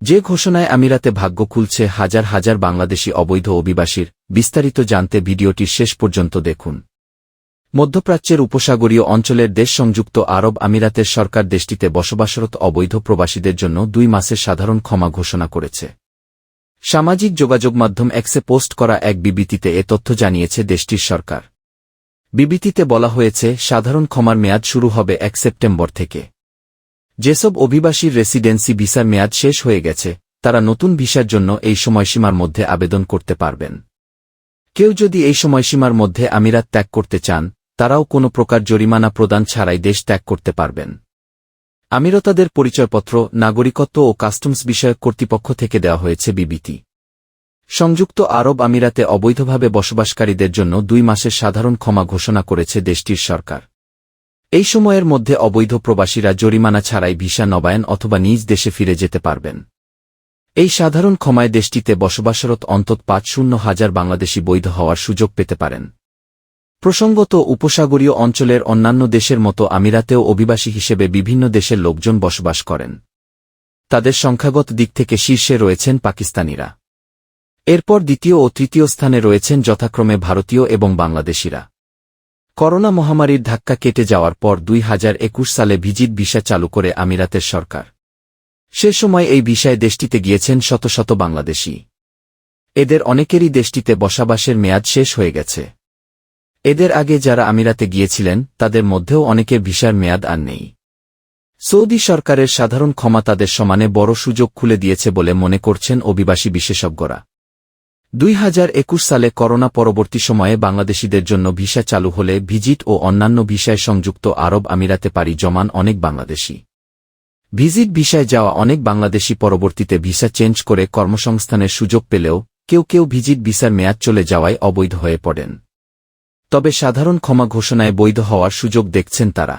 যে ঘোষণায় আমিরাতে ভাগ্য খুলছে হাজার হাজার বাংলাদেশি অবৈধ অভিবাসীর, বিস্তারিত জানতে ভিডিওটির শেষ পর্যন্ত দেখুন। মধ্যপ্রাচ্যের উপসাগরীয় অঞ্চলের দেশ সংযুক্ত আরব আমিরাতের সরকার দেশটিতে বসবাসরত অবৈধ প্রবাসীদের জন্য 2 মাসের সাধারণ ক্ষমা ঘোষণা করেছে। সামাজিক যোগাযোগ মাধ্যম এক্সে পোস্ট করা এক বিবৃতিতে এ তথ্য জানিয়েছে দেশটির সরকার। বিবৃতিতে বলা হয়েছে, সাধারণ ক্ষমার মেয়াদ শুরু হবে 1 সেপ্টেম্বর থেকে। যেসব অভিবাসীর রেসিডেন্সি ভিসার মেয়াদ শেষ হয়ে গেছে, তারা নতুন ভিসার জন্য এই সময়সীমার মধ্যে আবেদন করতে পারবেন। কেউ যদি এই সময়সীমার মধ্যে আমিরাত ত্যাগ করতে চান, তারাও কোনো প্রকার জরিমানা প্রদান ছাড়াই দেশ ত্যাগ করতে পারবেন। আমিরাতের পরিচয়পত্র, নাগরিকত্ব ও কাস্টমস বিষয়ক কর্তৃপক্ষ থেকে দেওয়া হয়েছে বিবৃতি। সংযুক্ত আরব আমিরাতে অবৈধভাবে বসবাসকারীদের জন্য 2 মাসের সাধারণ ক্ষমা ঘোষণা করেছে দেশটির সরকার। এই সময়ের মধ্যে অবৈধ প্রবাসীরা জরিমানা ছাড়াই ভিসা নবায়ন অথবা নিজ দেশে ফিরে যেতে পারবেন। এই সাধারণ ক্ষমায় দেশটিতে বসবাসরত অন্তত ৫০,০০০ বাংলাদেশি বৈধ হওয়ার সুযোগ পেতে পারেন। প্রসঙ্গত, উপসাগরীয় অঞ্চলের অন্যান্য দেশের মতো আমিরাতেও অভিবাসী হিসেবে বিভিন্ন দেশের লোকজন বসবাস করেন। তাদের সংখ্যাগত দিক থেকে শীর্ষে রয়েছেন পাকিস্তানিরা। এরপর দ্বিতীয় ও তৃতীয় স্থানে রয়েছেন যথাক্রমে ভারতীয় এবং বাংলাদেশিরা। করোনা মহামারীর ধাক্কা কেটে যাওয়ার পর 2021 সালে ভিজিট ভিসা চালু করে আমিরাতের সরকার। সে সময় এই ভিসায় দেশটিতে গিয়েছেন শত শত বাংলাদেশি। এদের অনেকেরই দেশটিতে বসবাসের মেয়াদ শেষ হয়ে গেছে। এদের আগে যারা আমিরাতে গিয়েছিলেন, তাদের মধ্যেও অনেকের ভিসার মেয়াদ আর নেই। সৌদি সরকারের সাধারণ ক্ষমা তাদের সমানে বড় সুযোগ খুলে দিয়েছে বলে মনে করছেন অভিবাসী বিশেষজ্ঞরা। 2021 সালে করোনা পরবর্তী সময়ে বাংলাদেশিদের জন্য ভিসা চালু হলে ভিজিট ও অন্যান্য ভিসায় সংযুক্ত আরব আমিরাতে পাড়ি জমান অনেক বাংলাদেশি। ভিজিট ভিসায় যাওয়া অনেক বাংলাদেশি পরবর্তীতে ভিসা চেঞ্জ করে কর্মসংস্থানের সুযোগ পেলেও কেউ কেউ ভিজিট ভিসার মেয়াদ চলে যাওয়ায় অবৈধ হয়ে পড়েন। তবে সাধারণ ক্ষমা ঘোষণায় বৈধ হওয়ার সুযোগ দেখছেন তারা।